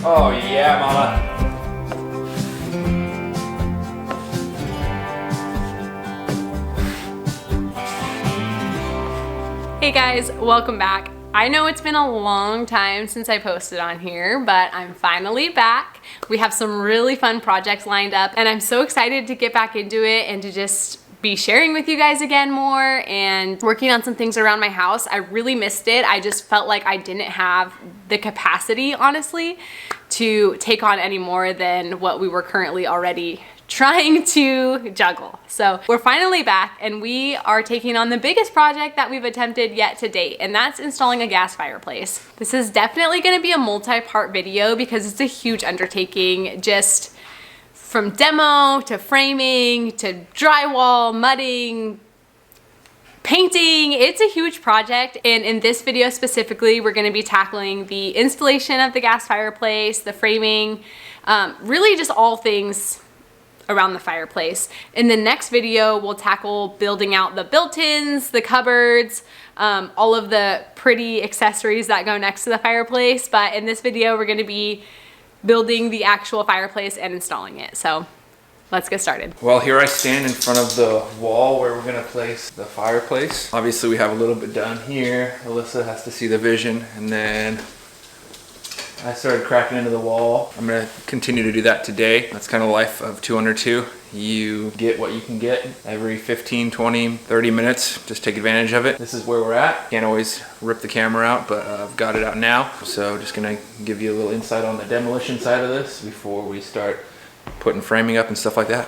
Oh yeah, mama. Hey guys, welcome back. I know it's been a long time since I posted on here, but I'm finally back. We have some really fun projects lined up and I'm so excited to get back into it and to just be sharing with you guys again more and working on some things around my house. I really missed it. I just felt like I didn't have the capacity, honestly, to take on any more than what we were currently already trying to juggle. So we're finally back and we are taking on the biggest project that we've attempted yet to date, and that's installing a gas fireplace. This is definitely gonna be a multi-part video because it's a huge undertaking, just from demo to framing to drywall, mudding, painting. It's a huge project, and in this video specifically we're going to be tackling the installation of the gas fireplace, the framing, really just all things around the fireplace. In the next video we'll tackle building out the built-ins, the cupboards, all of the pretty accessories that go next to the fireplace, but in this video we're going to be building the actual fireplace and installing it. So let's get started. Well, here I stand in front of the wall where we're gonna place the fireplace. Obviously we have a little bit done here. Alyssa has to see the vision, and then I started cracking into the wall. I'm gonna continue to do that today. That's kind of life of 2 under 2. You get what you can get every 15, 20, 30 minutes. Just take advantage of it. This is where we're at. Can't always rip the camera out, but I've got it out now. So just gonna give you a little insight on the demolition side of this before we start putting framing up and stuff like that.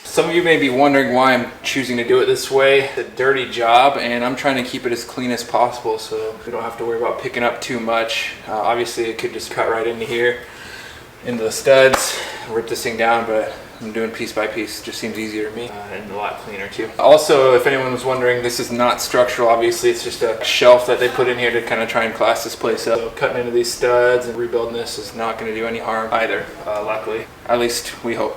Some of you may be wondering why I'm choosing to do it this way. It's a dirty job and I'm trying to keep it as clean as possible so we don't have to worry about picking up too much. Obviously it could just cut right into here, into the studs, rip this thing down, but I'm doing piece by piece. It just seems easier to me and a lot cleaner too. Also, if anyone was wondering, this is not structural. Obviously it's just a shelf that they put in here to kind of try and class this place up. So cutting into these studs and rebuilding this is not going to do any harm either, luckily. At least we hope.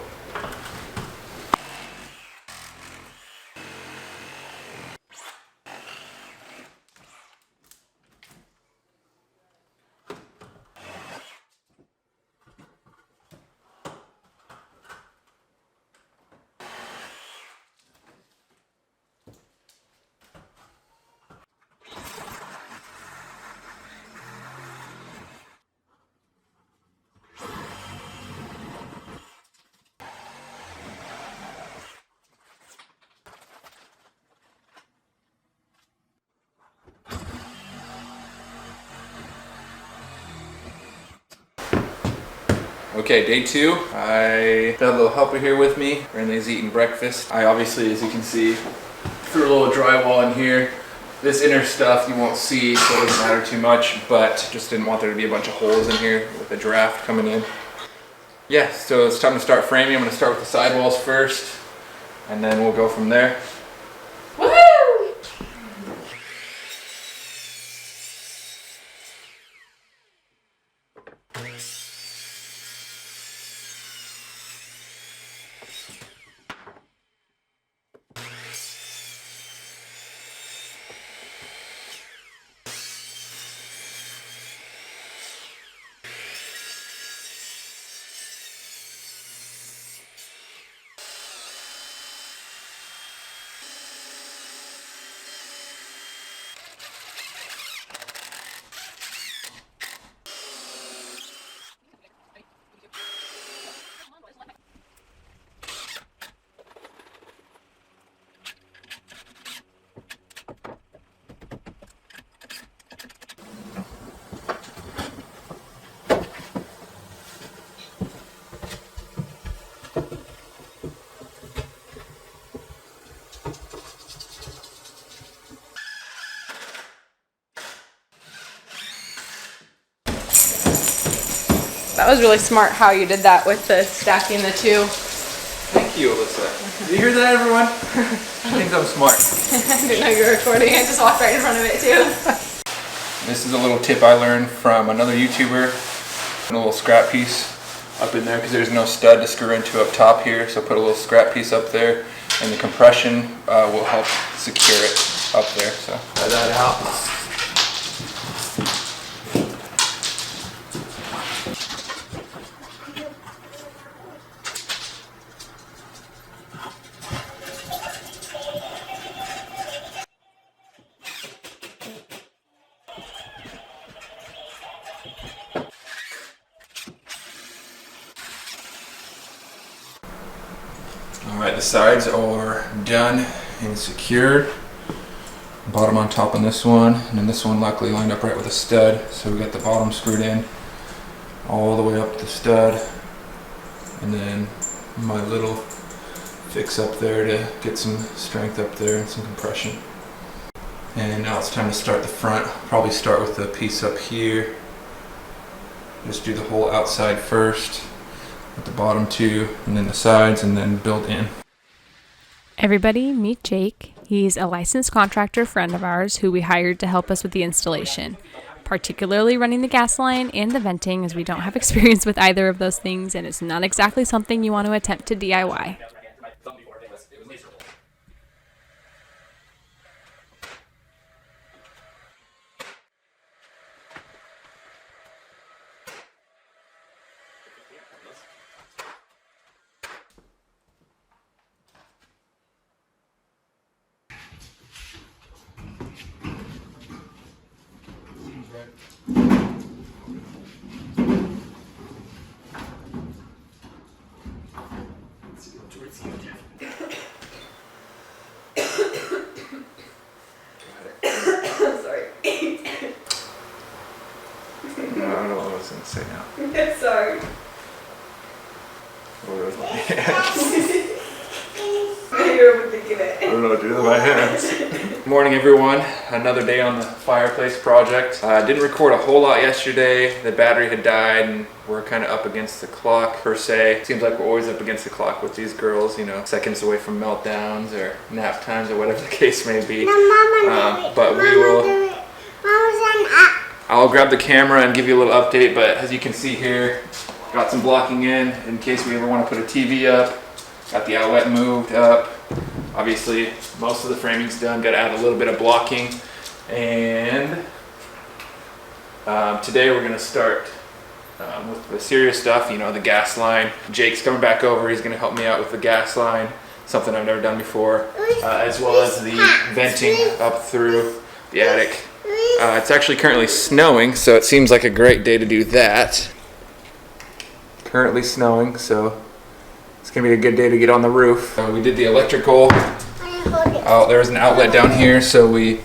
Okay, day 2. I got a little helper here with me. Renlee's eating breakfast. I obviously, as you can see, threw a little drywall in here. This inner stuff you won't see, so it doesn't matter too much, but just didn't want there to be a bunch of holes in here with the draft coming in. Yeah, so it's time to start framing. I'm gonna start with the sidewalls first, and then we'll go from there. Woohoo! That was really smart how you did that with the stacking the two. Thank you, Alyssa. Did you hear that, everyone? She thinks I'm smart. I didn't know you were recording. I just walked right in front of it too. This is a little tip I learned from another YouTuber. A little scrap piece up in there because there's no stud to screw into up top here. So put a little scrap piece up there, and the compression will help secure it up there. So try that out. Alright, the sides are done and secured. Bottom on top on this one, and then this one luckily lined up right with a stud. So we got the bottom screwed in all the way up the stud, and then my little fix up there to get some strength up there and some compression. And now it's time to start the front. Probably start with the piece up here. Just do the whole outside first, with the bottom two, and then the sides, and then build in. Everybody, meet Jake. He's a licensed contractor friend of ours who we hired to help us with the installation, particularly running the gas line and the venting, as we don't have experience with either of those things, and it's not exactly something you want to attempt to DIY. No, I don't know what I was going to say now. Sorry. What was my hands? You're overthinking it. I don't know what to do with my hands. Morning, everyone. Another day on the fireplace project. I didn't record a whole lot yesterday. The battery had died and we're kind of up against the clock per se. Seems like we're always up against the clock with these girls, you know, seconds away from meltdowns or nap times or whatever the case may be. But we will. I'll grab the camera and give you a little update, but as you can see here, got some blocking in case we ever want to put a TV up. Got the outlet moved up. Obviously, most of the framing's done. Got to add a little bit of blocking. And today we're going to start with the serious stuff, you know, the gas line. Jake's coming back over. He's going to help me out with the gas line, something I've never done before, as well as the venting up through the attic. It's actually currently snowing, so it seems like a great day to do that. Currently snowing, so it's gonna be a good day to get on the roof. We did the electrical. There's an outlet down here, so we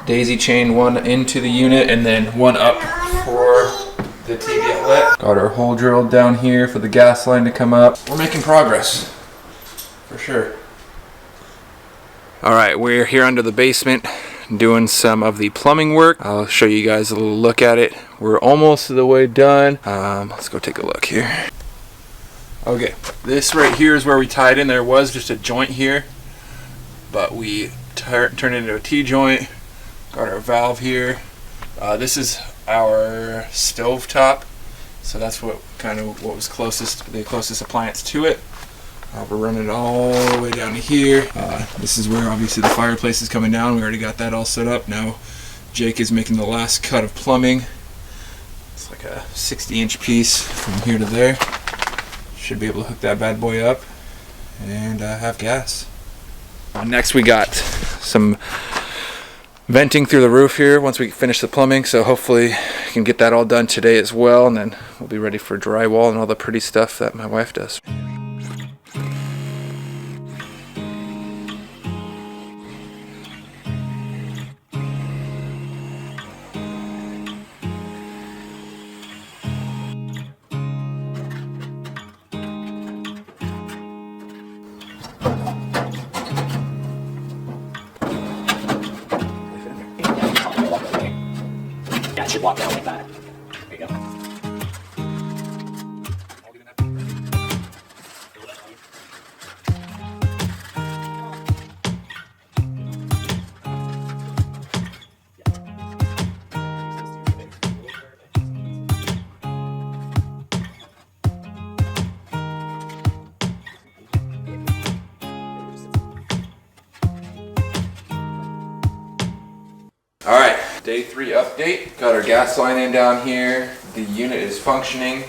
daisy chained one into the unit and then one up for the TV outlet. Got our hole drilled down here for the gas line to come up. We're making progress, for sure. All right, we're here under the basement doing some of the plumbing work. I'll show you guys a little look at it. We're almost to the way done. Let's go take a look here. Okay, this right here is where we tied in. There was just a joint here, but we turned it into a T-joint. Got our valve here. This is our stove top, so that's what was the closest appliance to it. We're running it all the way down to here. This is where obviously the fireplace is coming down. We already got that all set up. Now Jake is making the last cut of plumbing. It's like a 60-inch piece from here to there. Should be able to hook that bad boy up and have gas. Next we got some venting through the roof here once we finish the plumbing, so hopefully we can get that all done today as well, and then we'll be ready for drywall and all the pretty stuff that my wife does. Should walk down like that. There you go. day 3 update. Got our gas line in down here. The unit is functioning.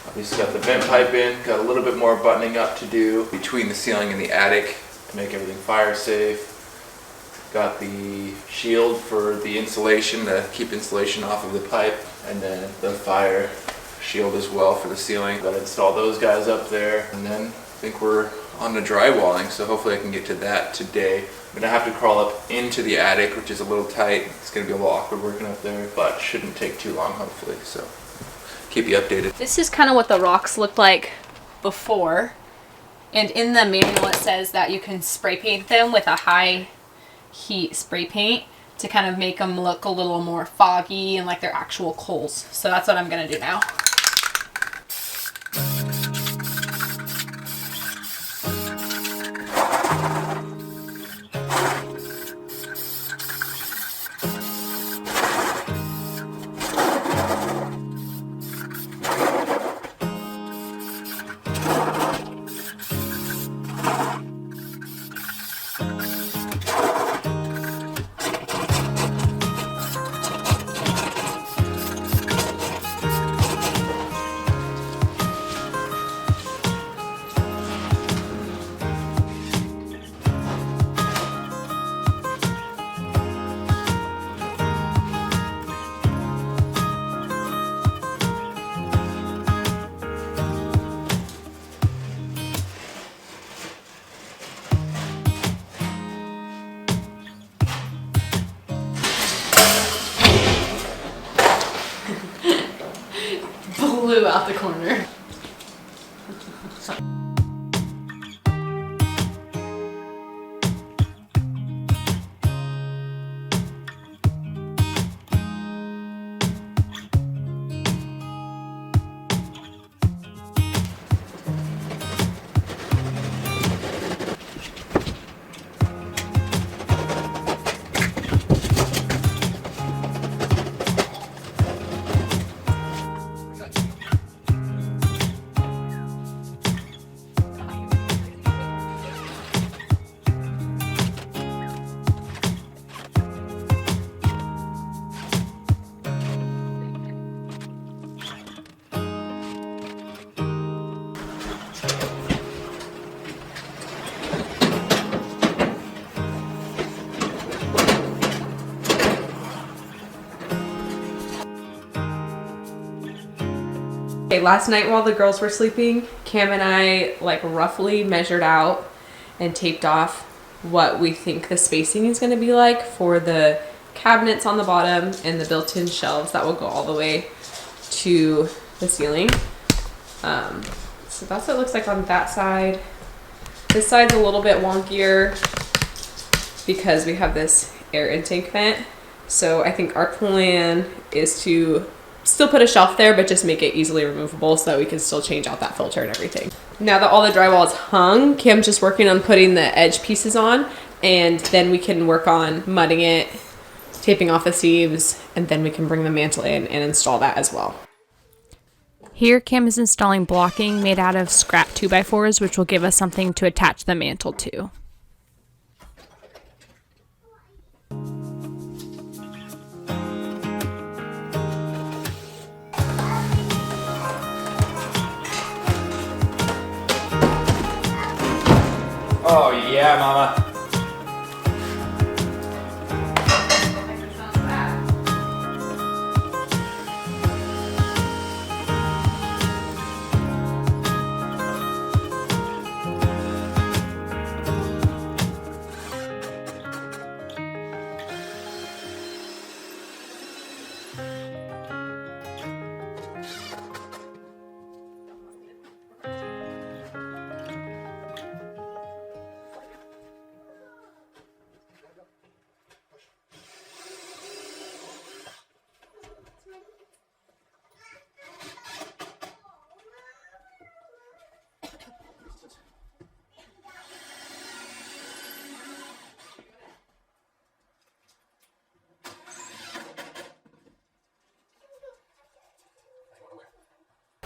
Obviously got the vent pipe in. Got a little bit more buttoning up to do between the ceiling and the attic to make everything fire safe. Got the shield for the insulation to keep insulation off of the pipe, and then the fire shield as well for the ceiling. Got to install those guys up there, and then I think we're on the drywalling, so hopefully I can get to that today. I'm gonna have to crawl up into the attic, which is a little tight. It's gonna be a little awkward working up there, but shouldn't take too long hopefully, so keep you updated. This is kind of what the rocks looked like before, and in the manual it says that you can spray paint them with a high heat spray paint to kind of make them look a little more foggy and like they're actual coals. So that's what I'm gonna do now. Blew out the corner. Okay, last night while the girls were sleeping, Cam and I like roughly measured out and taped off what we think the spacing is going to be like for the cabinets on the bottom and the built-in shelves that will go all the way to the ceiling. So that's what it looks like on that side. This side's a little bit wonkier because we have this air intake vent. So I think our plan is to still put a shelf there, but just make it easily removable so that we can still change out that filter and everything. Now that all the drywall is hung, Cam's just working on putting the edge pieces on, and then we can work on mudding it, taping off the seams, and then we can bring the mantle in and install that as well. Here, Cam is installing blocking made out of scrap 2x4s, which will give us something to attach the mantle to. Oh yeah, mama.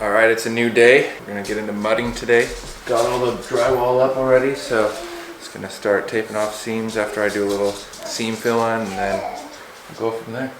All right, it's a new day. We're gonna get into mudding today. Got all the drywall up already, so just gonna start taping off seams after I do a little seam fill in, and then go from there.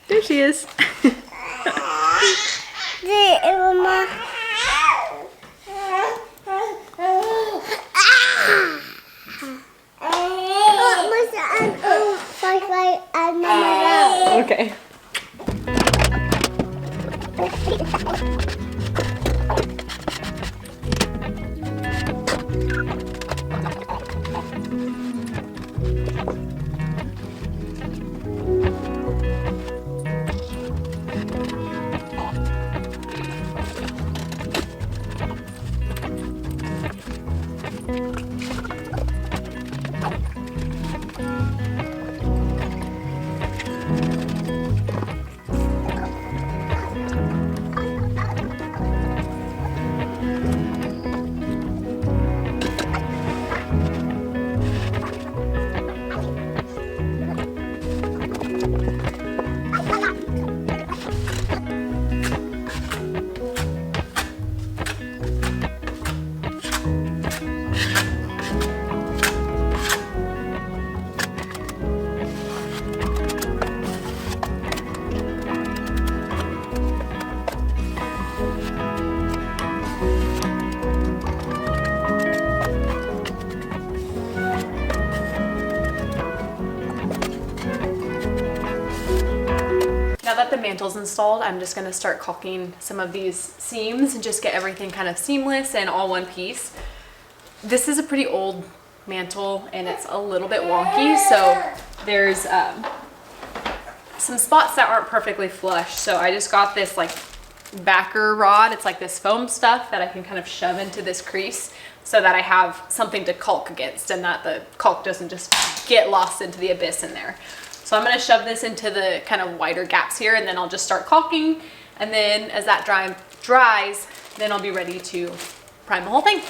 There she is. Okay. Now that the mantle's installed, I'm just gonna start caulking some of these seams and just get everything kind of seamless and all one piece. This is a pretty old mantle and it's a little bit wonky, so there's some spots that aren't perfectly flush. So I just got this like backer rod. It's like this foam stuff that I can kind of shove into this crease so that I have something to caulk against and that the caulk doesn't just get lost into the abyss in there. So I'm gonna shove this into the kind of wider gaps here, and then I'll just start caulking. And then as that dries, then I'll be ready to prime the whole thing.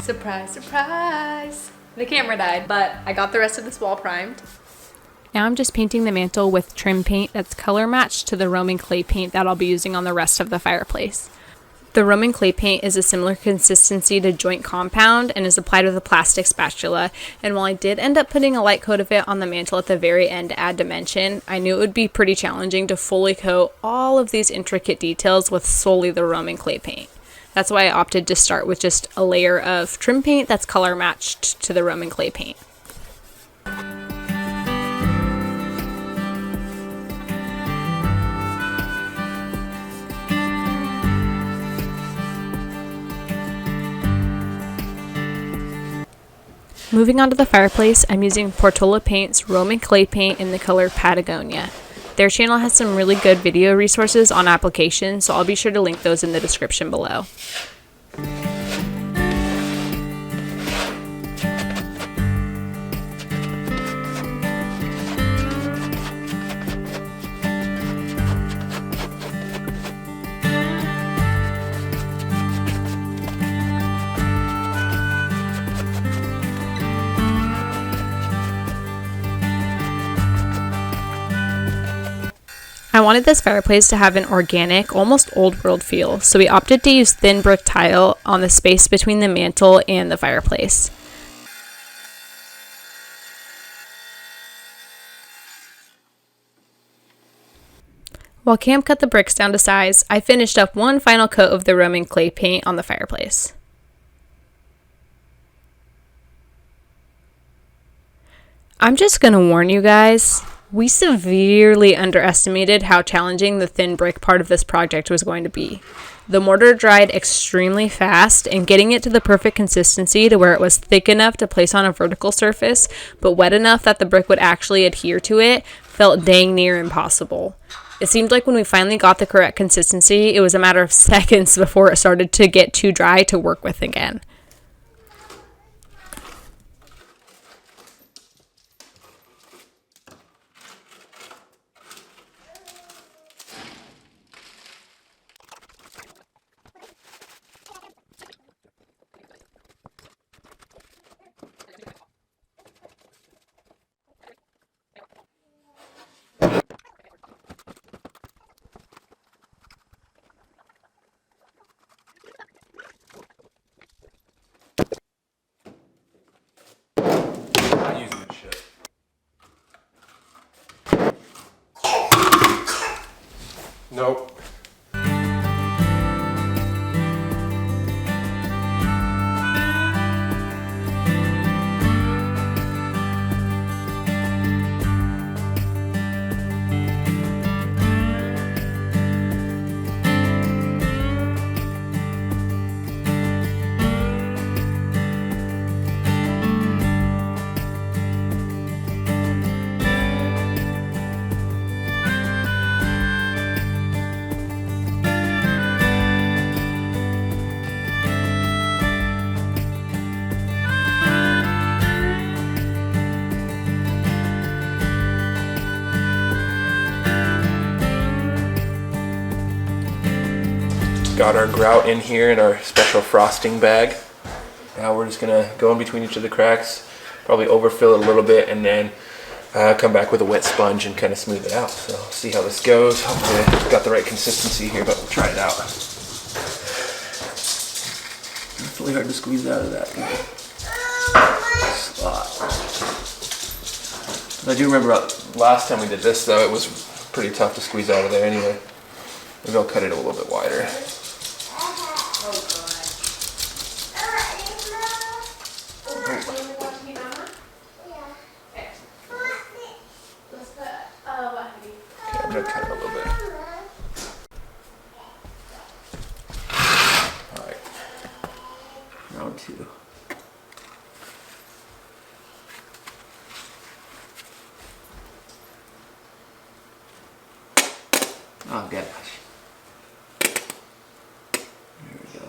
Surprise, surprise. The camera died, but I got the rest of this wall primed. Now I'm just painting the mantle with trim paint that's color matched to the Roman clay paint that I'll be using on the rest of the fireplace. The Roman clay paint is a similar consistency to joint compound and is applied with a plastic spatula, and while I did end up putting a light coat of it on the mantle at the very end to add dimension, I knew it would be pretty challenging to fully coat all of these intricate details with solely the Roman clay paint. That's why I opted to start with just a layer of trim paint that's color matched to the Roman clay paint. Moving on to the fireplace, I'm using Portola Paint's Roman clay paint in the color Patagonia. Their channel has some really good video resources on application, so I'll be sure to link those in the description below. I wanted this fireplace to have an organic, almost old world feel, so we opted to use thin brick tile on the space between the mantle and the fireplace. While Cam cut the bricks down to size, I finished up one final coat of the Roman clay paint on the fireplace. I'm just gonna warn you guys, we severely underestimated how challenging the thin brick part of this project was going to be. The mortar dried extremely fast, and getting it to the perfect consistency to where it was thick enough to place on a vertical surface, but wet enough that the brick would actually adhere to it, felt dang near impossible. It seemed like when we finally got the correct consistency, it was a matter of seconds before it started to get too dry to work with again. Not using this shit. Nope. Got our grout in here in our special frosting bag. Now we're just gonna go in between each of the cracks, probably overfill it a little bit, and then come back with a wet sponge and kind of smooth it out. So see how this goes. Hopefully I've got the right consistency here, but we'll try it out. It's really hard to squeeze out of that slot. I do remember last time we did this though, it was pretty tough to squeeze out of there anyway. Maybe I'll cut it a little bit wider. I'm gonna cut it a little bit. Alright. Round two. Oh gosh. There we go.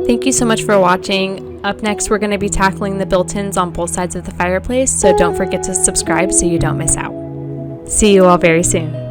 Thank you so much for watching. Up next, we're going to be tackling the built-ins on both sides of the fireplace, so don't forget to subscribe so you don't miss out. See you all very soon.